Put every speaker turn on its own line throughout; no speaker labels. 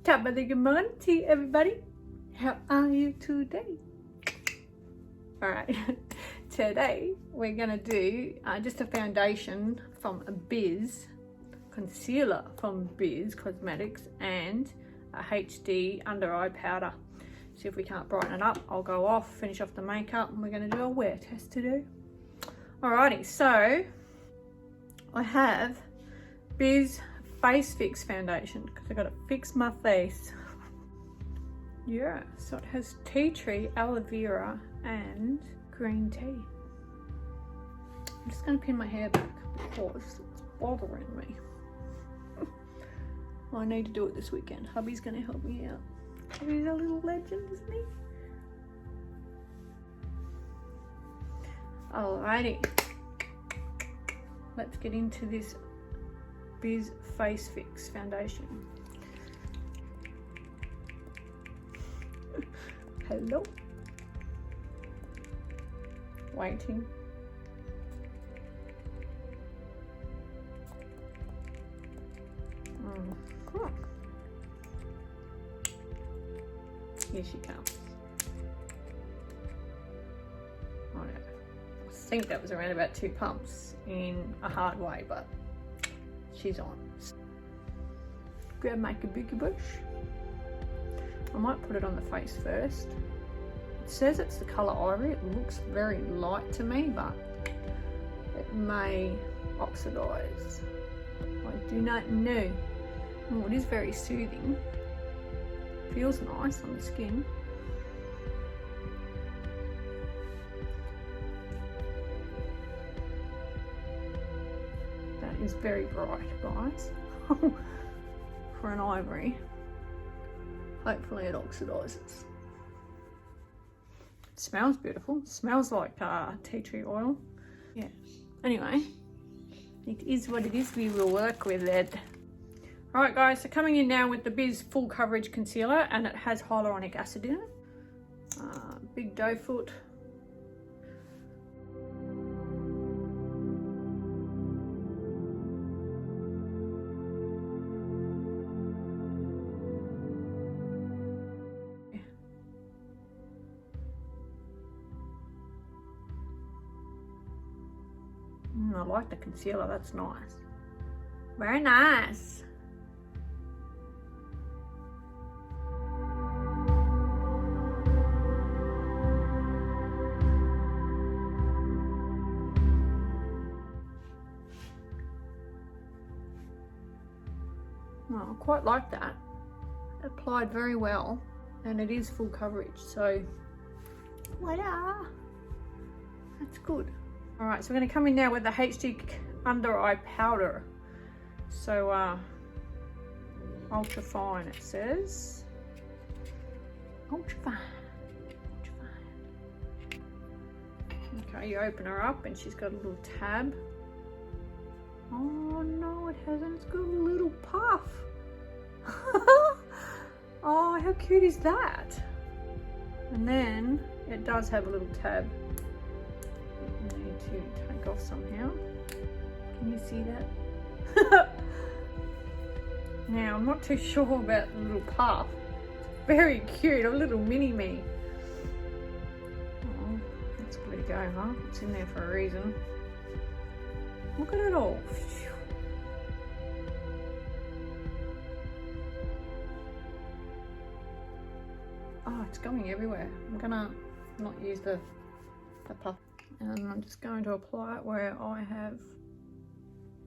Top of the good morning to you, everybody. How are you today? Alright, today we're going to do just a foundation from Biz, concealer from Biz Cosmetics, and a HD under eye powder. See if we can't brighten it up. I'll go off, finish off the makeup, and we're going to do a wear test today. Alrighty, so I have Biz Face Fix Foundation because I got to fix my face. Yeah, so it has tea tree, aloe vera, and green tea. I'm just going to pin my hair back because it's bothering me. I need to do it this weekend. Hubby's going to help me out. He's a little legend, isn't he? Alrighty. Let's get into this Biz Face Fix Foundation. Hello. Waiting. Cool. Here she comes. Oh no. I think that was around about 2 pumps in a hard way, but she's on. Grab my kabuki brush. I might put it on the face first. It says it's the colour ivory. It looks very light to me, but it may oxidize. I do not know. Oh, it is very soothing. Feels nice on the skin. That is very bright, guys. For an ivory. Hopefully it oxidizes. It smells beautiful. It smells like tea tree oil. Yeah. Anyway, it is what it is. We will work with it. Alright guys, so coming in now with the Biz Full Coverage Concealer, and it has hyaluronic acid in it. Big doe foot. I like the concealer, that's nice. Very nice. Well, I quite like that. It applied very well, and it is full coverage, so voila, that's good. All right, so we're going to come in now with the HD under eye powder. So ultra fine, it says. Ultra fine. Ultra fine. Okay, you open her up and she's got a little tab. Oh no, it hasn't. It's got a little puff. Oh, how cute is that? And then it does have a little tab. You need to take off somehow. Can you see that? Now, I'm not too sure about the little puff. It's very cute, a little mini-me. Oh, that's good to go, huh? It's in there for a reason. Look at it all. Oh, it's going everywhere. I'm gonna not use the puff. And I'm just going to apply it where I have,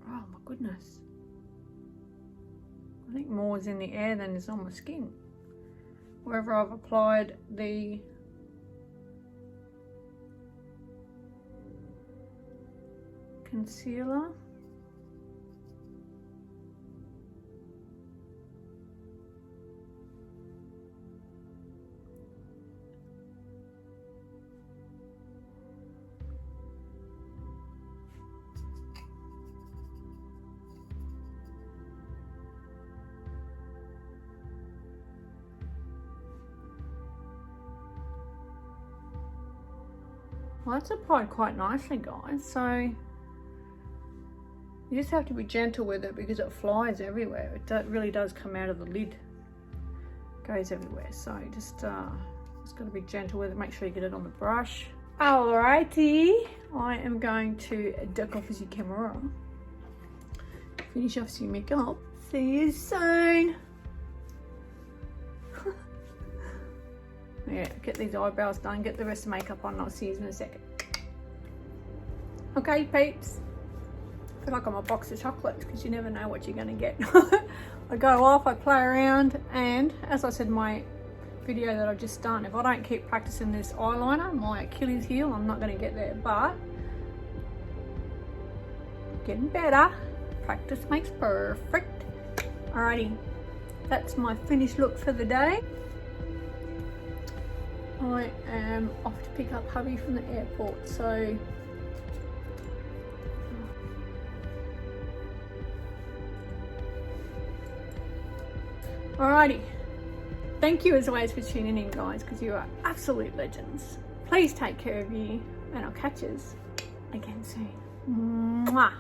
oh my goodness. I think more is in the air than is on my skin. Wherever I've applied the concealer. Well, that's applied quite nicely, guys, so you just have to be gentle with it because it flies everywhere. It really does come out of the lid. goes everywhere. So just got to be gentle with it. Make sure you get it on the brush. Alrighty, I am going to duck off as your camera. Finish off your makeup. See you soon. Yeah, get these eyebrows done, get the rest of the makeup on, and I'll see you in a second. Okay, peeps. I feel like I'm a box of chocolates because you never know what you're going to get. I go off, I play around, and as I said in my video that I've just done, if I don't keep practicing this eyeliner, my Achilles heel, I'm not going to get there, but getting better. Practice makes perfect. Alrighty, that's my finished look for the day. I am off to pick up hubby from the airport, so alrighty. Thank you as always for tuning in, guys, because you are absolute legends. Please take care of you, and I'll catch you again soon. Mwah.